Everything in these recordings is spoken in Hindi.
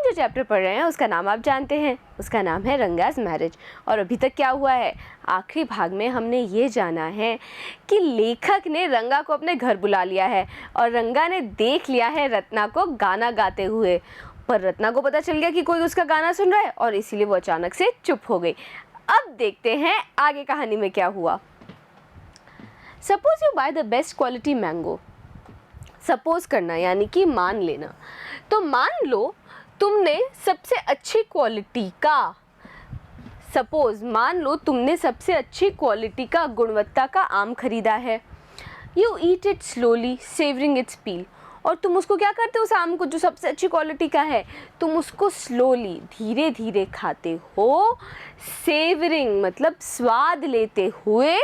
जो चैप्टर पढ़ रहे हैं उसका नाम आप जानते हैं, उसका नाम है रंगा's मैरिज। और अभी तक क्या हुआ है, आखिरी भाग में हमने ये जाना है कि लेखक ने रंगा को अपने घर बुला लिया है और रंगा ने देख लिया है रत्ना को गाना गाते हुए, पर रत्ना को पता चल गया कि कोई उसका गाना सुन रहा है और इसीलिए वो अचानक से चुप हो गई। अब देखते हैं आगे कहानी में क्या हुआ। Suppose you by the best quality mango. Suppose करना यानी कि मान लेना, तो मान लो तुमने सबसे अच्छी क्वालिटी का, सपोज मान लो तुमने सबसे अच्छी क्वालिटी का, गुणवत्ता का आम खरीदा है। You eat it slowly savoring its peel. और तुम उसको क्या करते हो, उस आम को जो सबसे अच्छी क्वालिटी का है, तुम उसको स्लोली धीरे धीरे खाते हो, सेवरिंग मतलब स्वाद लेते हुए,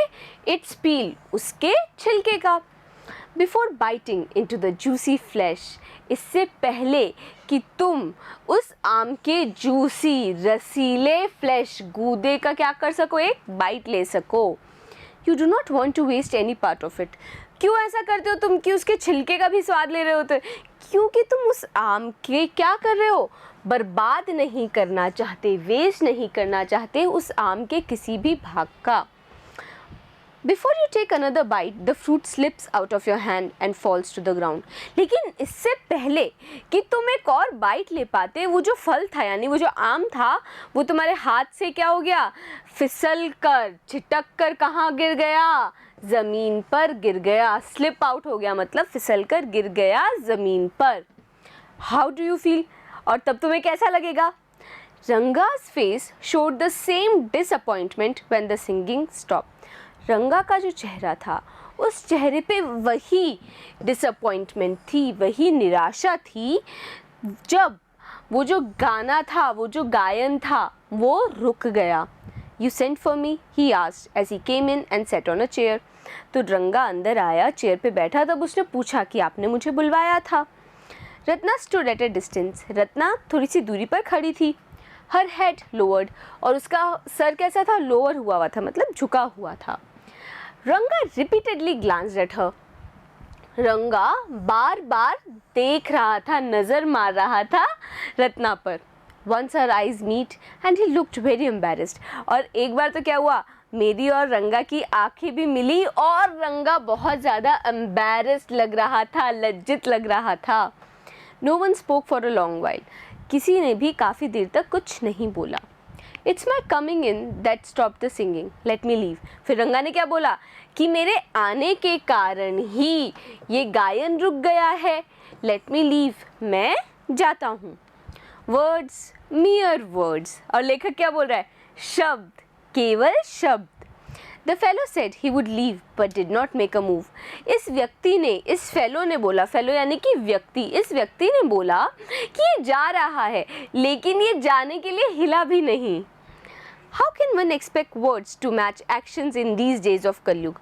इट्स पील उसके छिलके का। Before biting into the juicy flash, इससे पहले कि तुम उस आम के जूसी रसीले फ्लैश गूदे का क्या कर सको, एक बाइट ले सको। You do not want to waste any part of it. क्यों ऐसा करते हो तुम कि उसके छिलके का भी स्वाद ले रहे होते, क्योंकि तुम उस आम के क्या कर रहे हो, बर्बाद नहीं करना चाहते, वेस्ट नहीं करना चाहते उस आम के किसी भी भाग का। Before you take another bite, the fruit slips out of your hand and falls to the ground. लेकिन इससे पहले कि तुम एक और बाइट ले पाते, वो जो फल था यानी वो जो आम था, वो तुम्हारे हाथ से क्या हो गया, फिसल कर, छिटक कर कहाँ गिर गया, ज़मीन पर गिर गया। स्लिप आउट हो गया मतलब फिसल कर गिर गया ज़मीन पर। How do you feel? और तब तुम्हें कैसा लगेगा? Ranga's face showed the same disappointment when the singing stopped. रंगा का जो चेहरा था, उस चेहरे पे वही डिसअपॉइंटमेंट थी, वही निराशा थी जब वो जो गाना था, वो जो गायन था, वो रुक गया। You sent for me, he asked as he came in and sat on a chair. तो रंगा अंदर आया, चेयर पे बैठा, तब उसने पूछा कि आपने मुझे बुलवाया था। Ratna stood at a distance. Ratna थोड़ी सी दूरी पर खड़ी थी। हर हेड लोअर्ड, और उसका सर कैसा था, लोअर हुआ था, मतलब झुका हुआ था। रंगा रिपीटेडली ग्लांस्ड एट हर। रंगा बार बार देख रहा था, नज़र मार रहा था रत्ना पर। Once her eyes meet and he looked very embarrassed. और एक बार तो क्या हुआ, मेरी और रंगा की आंखें भी मिली और रंगा बहुत ज़्यादा embarrassed लग रहा था, लज्जित लग रहा था। No one spoke for a long while. किसी ने भी काफ़ी देर तक कुछ नहीं बोला। It's my coming in that stopped the singing. Let me leave. फिर रंगा ने क्या बोला कि मेरे आने के कारण ही ये गायन रुक गया है। Let me leave. मैं जाता हूँ। Words, mere words. और लेखक क्या बोल रहा है, शब्द, केवल शब्द। The fellow said he would leave but did not make a move. इस व्यक्ति ने, इस फेलो ने बोला, फेलो यानी कि व्यक्ति, इस व्यक्ति ने बोला कि ये जा रहा है, लेकिन ये जाने के लिए हिला भी नहीं। How can one expect words to match actions in these days of कलयुग?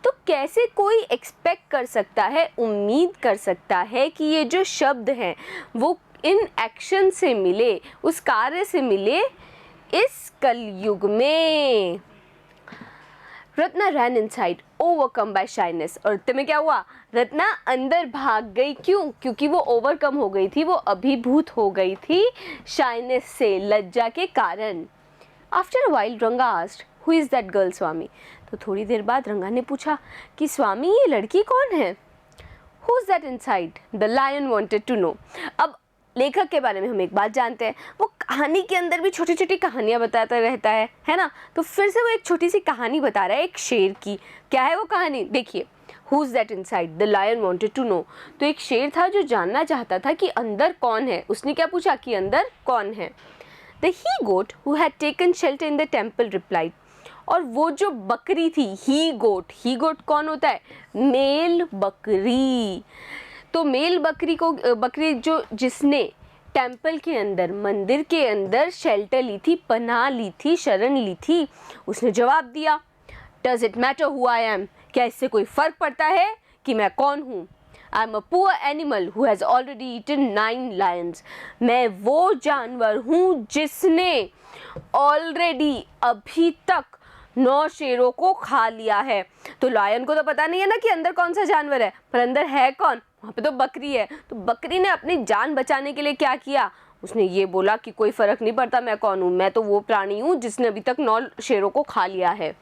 तो कैसे कोई एक्सपेक्ट कर सकता है, उम्मीद कर सकता है कि ये जो शब्द हैं वो इन एक्शन से मिले, उस कार्य से मिले इस कलयुग में। रत्ना रैन इनसाइड ओवरकम बाय शाइनेस। और इतने में क्या हुआ, रत्ना अंदर भाग गई। क्यों? क्योंकि वो ओवरकम हो गई थी, वो अभिभूत हो गई थी शाइनेस से, लज्जा के कारण। After a while Ranga asked, who is that girl Swami? तो थोड़ी देर बाद रंगा ने पूछा कि स्वामी ये लड़की कौन है? Who is that inside? The lion wanted to know. अब लेखक के बारे में हम एक बात जानते हैं, वो कहानी के अंदर भी छोटी छोटी कहानियाँ बताता रहता है ना। तो फिर से वो एक छोटी सी कहानी बता रहा है, एक शेर की। क्या है वो कहानी, देखिए। Who is that inside? The lion wanted to know. तो एक शेर था जो जानना चाहता था कि अंदर कौन है। उसने क्या पूछा कि अंदर कौन है? The he goat who had taken shelter in the temple replied. और वो जो बकरी थी, ही गोट कौन होता है, मेल बकरी। तो मेल बकरी को, बकरी जो जिसने टेम्पल के अंदर, मंदिर के अंदर शेल्टर ली थी, पनाह ली थी, शरण ली थी, उसने जवाब दिया, does it matter who I am? क्या इससे कोई फ़र्क पड़ता है कि मैं कौन हूँ? I am a poor animal who has already eaten 9 lions. मैं वो जानवर हूँ जिसने ऑलरेडी अभी तक 9 शेरों को खा लिया है। तो लायन को तो पता नहीं है ना कि अंदर कौन सा जानवर है, पर अंदर है कौन, वहाँ पे तो बकरी है। तो बकरी ने अपनी जान बचाने के लिए क्या किया, उसने ये बोला कि कोई फ़र्क नहीं पड़ता मैं कौन हूँ, मैं तो वो प्राणी हूँ जिसने अभी तक 9 शेरों को खा लिया है।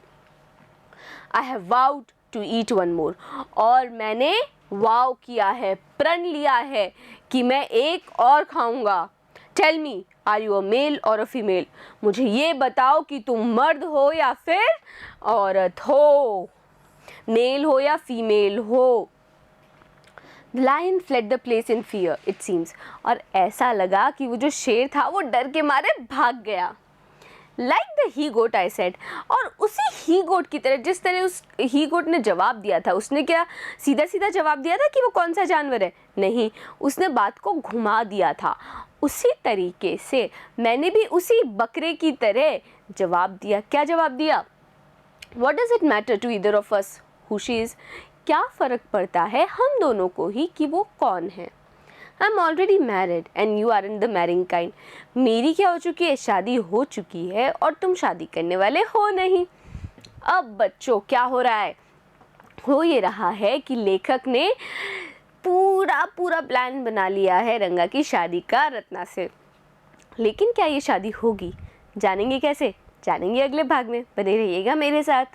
I have vowed to eat one more, और मैंने वाव किया है, प्रण लिया है कि मैं एक और खाऊंगा। Tell me, are you a male or a female, मुझे ये बताओ कि तुम मर्द हो या फिर औरत हो, मेल हो या फीमेल हो। The lion fled the place in fear, it seems, और ऐसा लगा कि वो जो शेर था वो डर के मारे भाग गया। Like the he goat I said, और उसी he goat की तरह, जिस तरह उस he goat ने जवाब दिया था, उसने क्या सीधा सीधा जवाब दिया था कि वो कौन सा जानवर है? नहीं, उसने बात को घुमा दिया था। उसी तरीके से मैंने भी उसी बकरे की तरह जवाब दिया। क्या जवाब दिया? What does it matter to either of us who she is? क्या फ़र्क पड़ता है हम दोनों को ही कि वो कौन है। I am already married and you are in the marrying kind, मेरी क्या हो चुकी है, शादी हो चुकी है और तुम शादी करने वाले हो नहीं। अब बच्चों क्या हो रहा है? हो ये रहा है कि लेखक ने पूरा प्लान बना लिया है रंगा की शादी का रत्ना से। लेकिन क्या ये शादी होगी? जानेंगे कैसे? जानेंगे अगले भाग में। बने रहिएगा मेरे साथ।